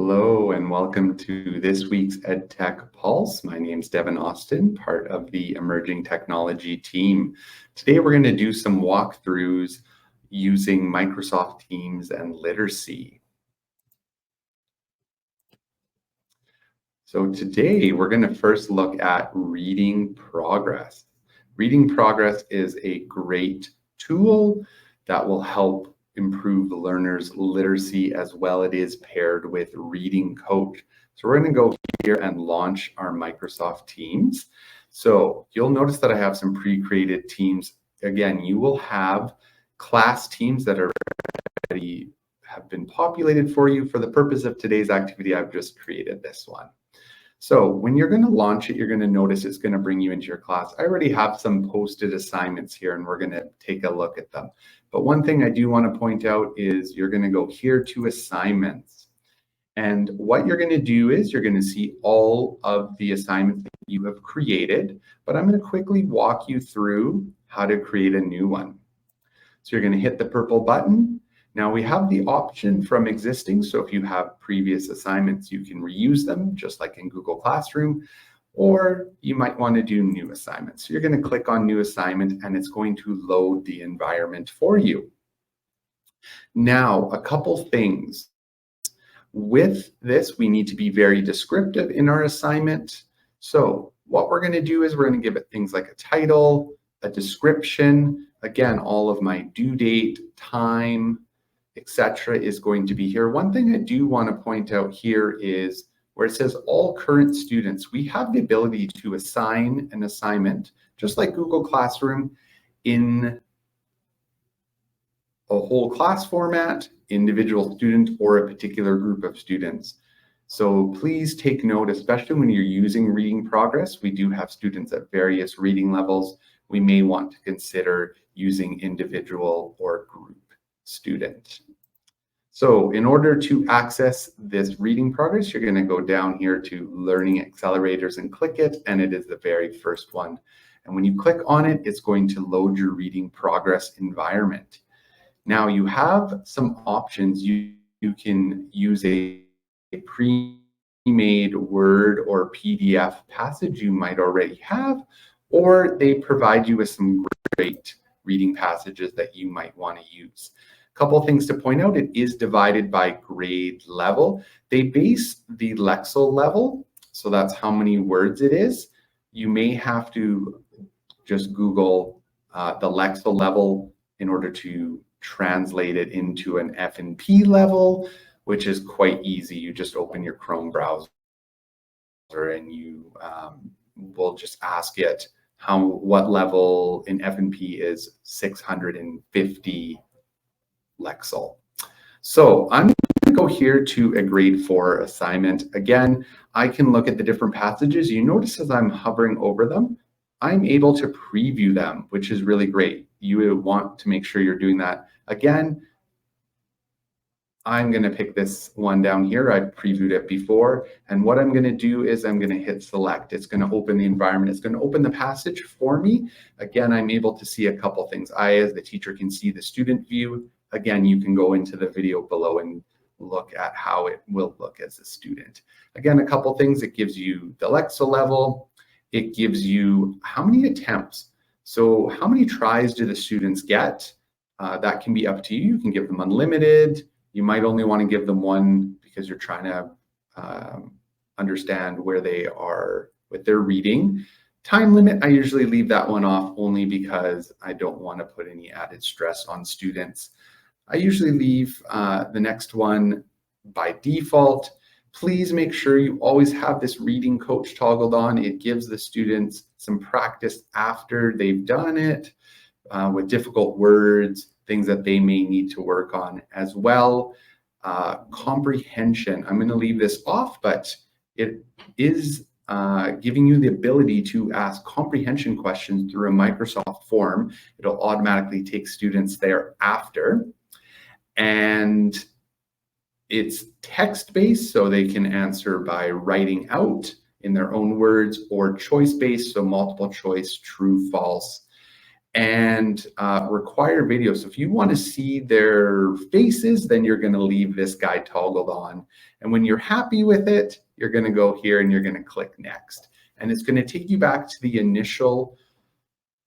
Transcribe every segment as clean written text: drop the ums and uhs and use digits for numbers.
Hello and welcome to this week's EdTech Pulse. My name's Devin Austin, part of the Emerging Technology team. Today we're going to do some walkthroughs using Microsoft Teams and literacy. So today we're going to first look at reading progress. Reading progress is a great tool that will help improve the learner's literacy as well. It is paired with Reading Coach. So we're going to go here and launch our Microsoft Teams. So you'll notice that I have some pre-created teams. Again, you will have class teams that are already have been populated for you. For the purpose of today's activity, I've just created this one. So when you're going to launch it, you're going to notice it's going to bring you into your class. I already have some posted assignments here and we're going to take a look at them. But one thing I do want to point out is you're going to go here to assignments. And what you're going to do is you're going to see all of the assignments that you have created, but I'm going to quickly walk you through how to create a new one. So you're going to hit the purple button. Now we have the option from existing, so if you have previous assignments, you can reuse them just like in Google Classroom, or you might want to do new assignments. So you're going to click on new assignment and it's going to load the environment for you. Now, a couple things. With this, we need to be very descriptive in our assignment. So what we're going to do is we're going to give it things like a title, a description, again, all of my due date, time, etc. is going to be here. One thing I do want to point out here is where it says all current students, we have the ability to assign an assignment, just like Google Classroom, in a whole class format, individual student, or a particular group of students. So please take note, especially when you're using reading progress, we do have students at various reading levels. We may want to consider using individual or group student. So in order to access this reading progress, you're going to go down here to Learning Accelerators and click it, and it is the very first one. And when you click on it, it's going to load your reading progress environment. Now you have some options. You can use a pre-made Word or PDF passage you might already have, or they provide you with some great reading passages that you might want to use. Couple things to point out, it is divided by grade level. They base the Lexile level, so that's how many words it is. You may have to just Google the Lexile level in order to translate it into an F&P level, which is quite easy. You just open your Chrome browser and you will just ask it what level in F&P is 650 Lexile. So I'm going to go here to a grade 4 assignment. Again, I can look at the different passages. You notice as I'm hovering over them, I'm able to preview them, which is really great. You would want to make sure you're doing that. Again, I'm going to pick this one down here. I've previewed it before. And what I'm going to do is I'm going to hit select. It's going to open the environment. It's going to open the passage for me. Again, I'm able to see a couple things. I, as the teacher, can see the student view. Again, you can go into the video below and look at how it will look as a student. Again, a couple things. It gives you the Lexile level. It gives you how many attempts. So how many tries do the students get? That can be up to you. You can give them unlimited. You might only want to give them one because you're trying to understand where they are with their reading. Time limit, I usually leave that one off only because I don't want to put any added stress on students. I usually leave the next one by default. Please make sure you always have this reading coach toggled on. It gives the students some practice after they've done it with difficult words, things that they may need to work on as well. Comprehension, I'm going to leave this off, but it is giving you the ability to ask comprehension questions through a Microsoft form. It'll automatically take students there after. And it's text-based, so they can answer by writing out in their own words, or choice-based, so multiple choice, true, false. and require video. So if you want to see their faces, then you're going to leave this guy toggled on. And when you're happy with it, you're going to go here and you're going to click next. And it's going to take you back to the initial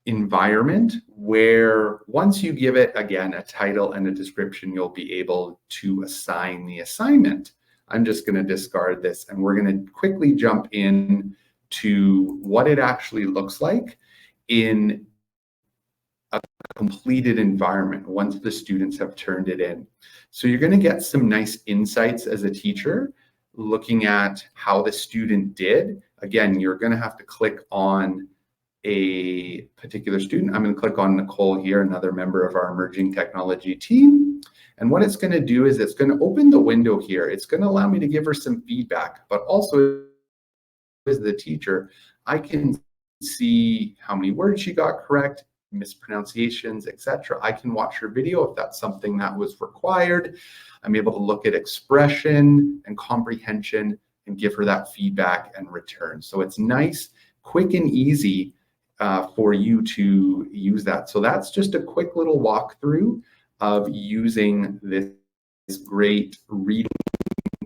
environment where once you give it, again, a title and a description, you'll be able to assign the assignment. I'm just going to discard this and we're going to quickly jump in to what it actually looks like in a completed environment once the students have turned it in. So you're going to get some nice insights as a teacher looking at how the student did. Again, you're going to have to click on a particular student. I'm going to click on Nicole here, another member of our emerging technology team. And what it's going to do is it's going to open the window here. It's going to allow me to give her some feedback, but also as the teacher, I can see how many words she got correct, mispronunciations, etc. I can watch her video if that's something that was required. I'm able to look at expression and comprehension and give her that feedback and return. So it's nice, quick and easy for you to use that. So that's just a quick little walkthrough of using this great reading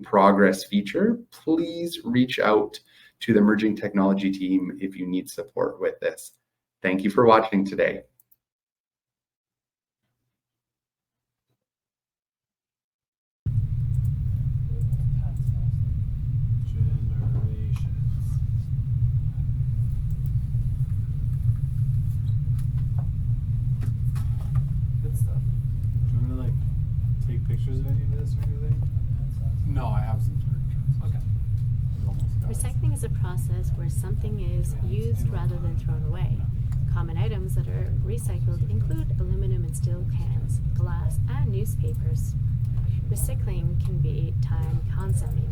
progress feature. Please reach out to the emerging technology team if you need support with this. Thank you for watching today. Pictures of any of this or anything? No, I have some screenshots. Okay. Recycling is a process where something is used rather than thrown away. Common items that are recycled include aluminum and steel cans, glass, and newspapers. Recycling can be time-consuming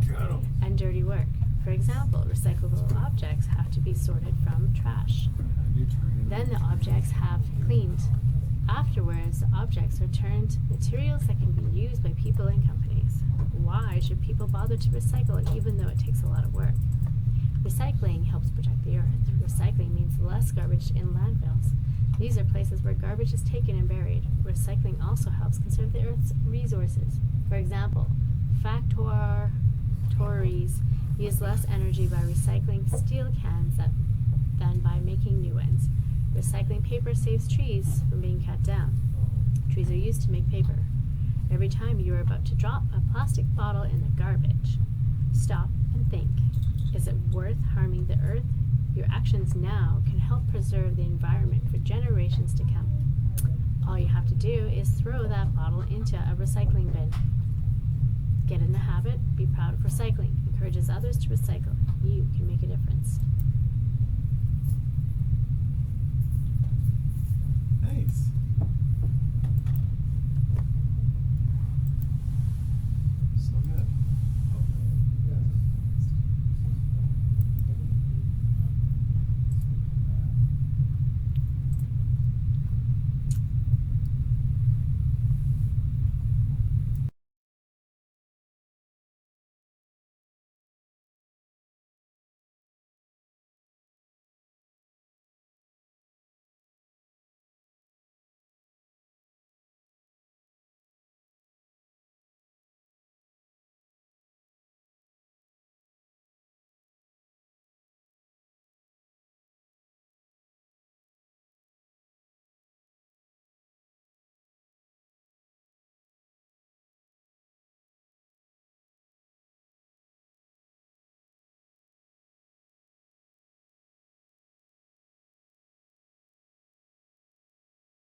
and dirty work. For example, recyclable objects have to be sorted from trash. Then the objects have cleaned. Afterwards, the objects are turned to materials that can be used by people and companies. Why should people bother to recycle it even though it takes a lot of work? Recycling helps protect the earth. Recycling means less garbage in landfills. These are places where garbage is taken and buried. Recycling also helps conserve the earth's resources. For example, factories use less energy by recycling steel cans than by making new ones. Recycling paper saves trees from being cut down. Trees are used to make paper. Every time you are about to drop a plastic bottle in the garbage, stop and think. Is it worth harming the earth? Your actions now can help preserve the environment for generations to come. All you have to do is throw that bottle into a recycling bin. Get in the habit, be proud of recycling, encourages others to recycle. You can make a difference. Nice. So good.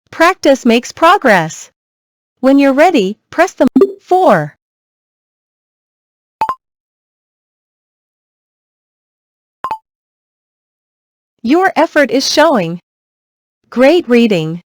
Practice makes progress. When you're ready, press the 4. Your effort is showing. Great reading.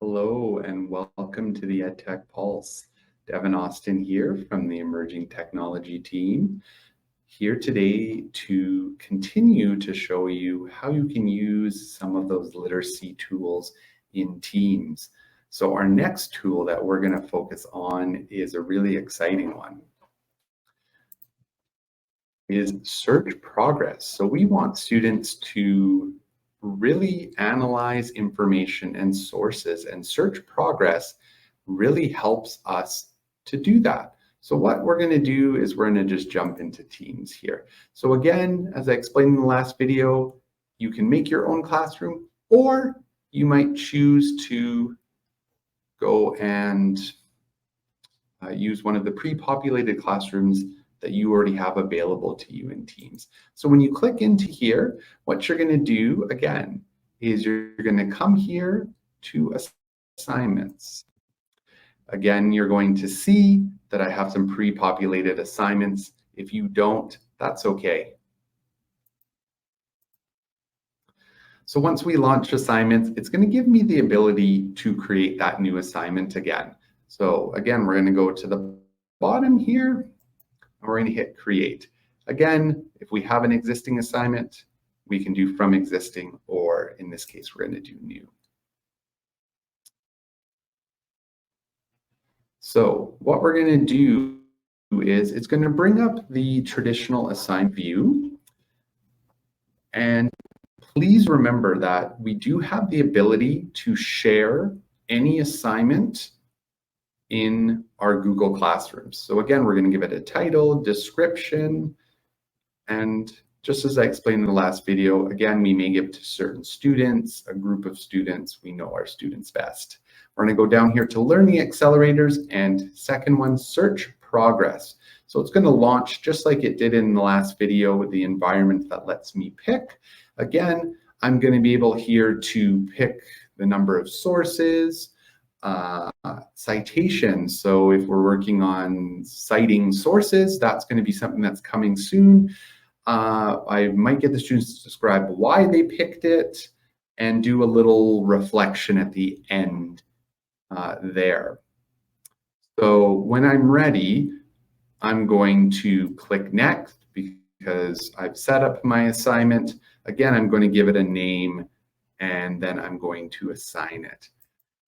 Hello and welcome to the EdTech Pulse. Devin Austin here from the Emerging Technology team, here today to continue to show you how you can use some of those literacy tools in Teams. So our next tool that we're going to focus on is a really exciting one, is search progress. So we want students to really analyze information and sources, and search progress really helps us to do that. So what we're going to do is we're going to just jump into Teams here. So again, as I explained in the last video, you can make your own classroom, or you might choose to go and use one of the pre-populated classrooms that you already have available to you in Teams. So when you click into here, what you're going to do again is you're going to come here to assignments. Again, you're going to see that I have some pre-populated assignments. If you don't, that's okay. So once we launch assignments, it's going to give me the ability to create that new assignment again. So again, we're going to go to the bottom here, and we're going to hit create. Again, if we have an existing assignment, we can do from existing, or in this case, we're going to do new. So what we're going to do is it's going to bring up the traditional assigned view. And please remember that we do have the ability to share any assignment in our Google Classrooms. So again, we're going to give it a title, description, and just as I explained in the last video, again, we may give it to certain students, a group of students. We know our students best. We're going to go down here to Learning Accelerators, and second one, Search Progress. So it's going to launch just like it did in the last video with the environment that lets me pick. Again, I'm going to be able here to pick the number of sources, citations. So if we're working on citing sources, that's going to be something that's coming soon. I might get the students to describe why they picked it and do a little reflection at the end there. So when I'm ready, I'm going to click next because I've set up my assignment. Again, I'm going to give it a name, and then I'm going to assign it.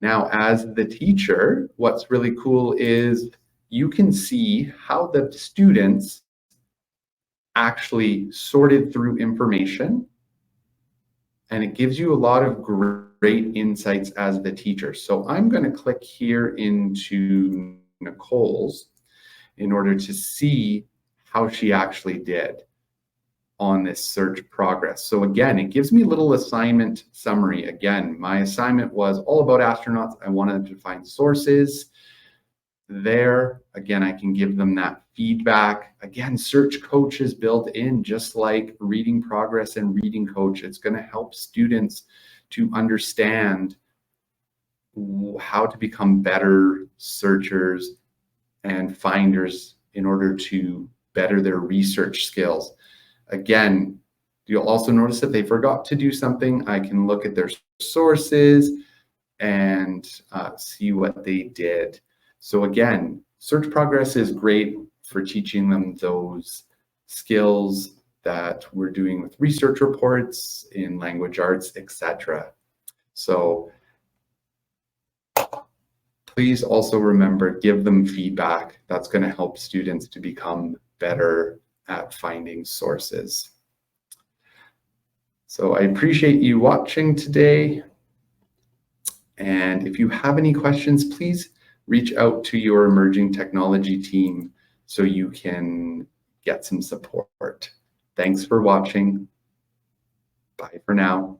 Now, as the teacher, what's really cool is you can see how the students actually sorted through information, and it gives you a lot of great insights as the teacher. So I'm going to click here into Nicole's in order to see how she actually did on this search progress. So again, it gives me a little assignment summary. Again, my assignment was all about astronauts. I wanted to find sources there. Again, I can give them that feedback. Again, Search Coach is built in just like Reading Progress and Reading Coach. It's going to help students to understand how to become better searchers and finders in order to better their research skills. Again, you'll also notice that they forgot to do something. I can look at their sources and see what they did. So again, search progress is great for teaching them those skills that we're doing with research reports in language arts, etc. So please also remember, give them feedback. That's going to help students to become better at finding sources. So I appreciate you watching today. And if you have any questions, please reach out to your emerging technology team so you can get some support. Thanks for watching. Bye for now.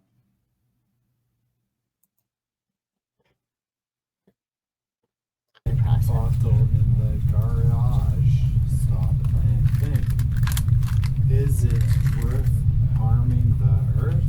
Auto in the garage, stop and think. Is it worth harming the earth?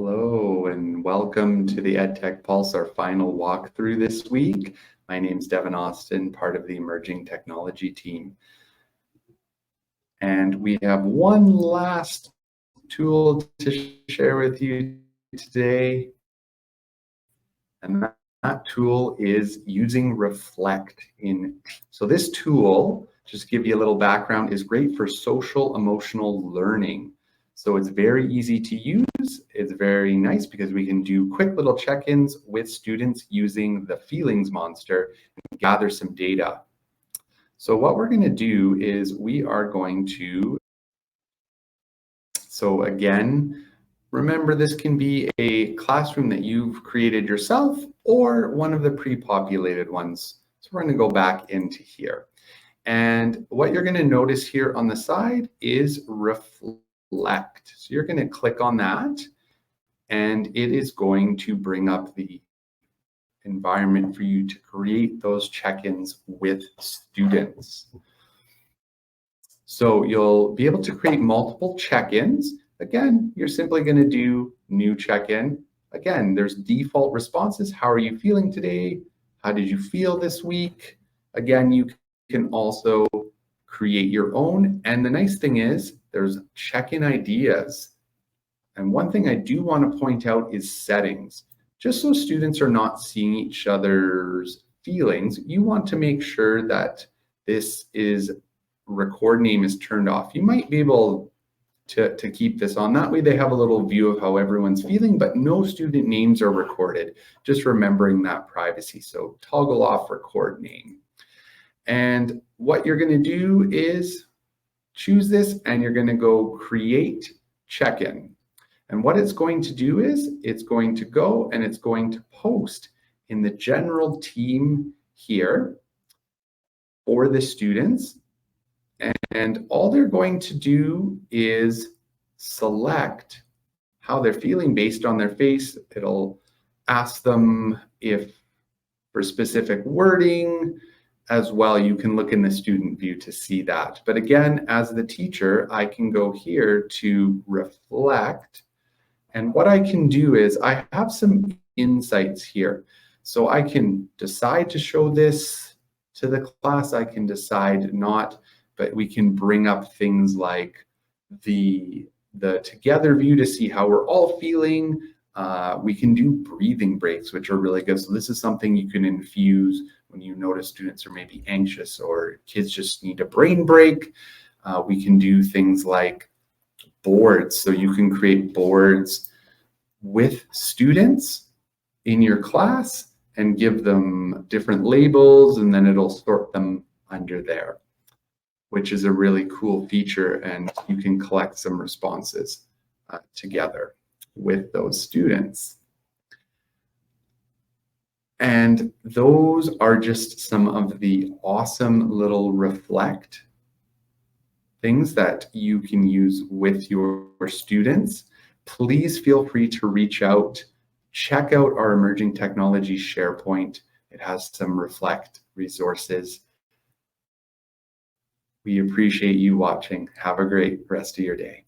Hello and welcome to the EdTech Pulse, our final walkthrough this week. My name is Devin Austin, part of the Emerging Technology team. And we have one last tool to share with you today. And that tool is using Reflect in. So this tool, just to give you a little background, is great for social emotional learning. So it's very easy to use. It's very nice because we can do quick little check-ins with students using the feelings monster and gather some data. So what we're going to do is we are going to, so again, remember this can be a classroom that you've created yourself or one of the pre-populated ones. So we're going to go back into here. And what you're going to notice here on the side is Reflect. So you're going to click on that and it is going to bring up the environment for you to create those check-ins with students. So you'll be able to create multiple check-ins. Again, you're simply going to do new check-in. Again, there's default responses. How are you feeling today? How did you feel this week? Again, you can also create your own. And the nice thing is there's check-in ideas. And one thing I do want to point out is settings. Just so students are not seeing each other's feelings, you want to make sure that this is record name is turned off. You might be able to keep this on. That way they have a little view of how everyone's feeling, but no student names are recorded. Just remembering that privacy. So toggle off record name. And what you're going to do is choose this and you're going to go create check-in. And what it's going to do is it's going to go and it's going to post in the general team here for the students. And all they're going to do is select how they're feeling based on their face. It'll ask them if for specific wording as well. You can look in the student view to see that. But again, as the teacher, I can go here to Reflect. And what I can do is I have some insights here. So I can decide to show this to the class. I can decide not, but we can bring up things like the together view to see how we're all feeling. We can do breathing breaks, which are really good. So this is something you can infuse when you notice students are maybe anxious or kids just need a brain break. We can do things like boards. So you can create boards with students in your class and give them different labels, and then it'll sort them under there, which is a really cool feature, and you can collect some responses together with those students. And those are just some of the awesome little Reflect things that you can use with your students. Please feel free to reach out. Check out our Emerging Technology SharePoint. It has some Reflect resources. We appreciate you watching. Have a great rest of your day.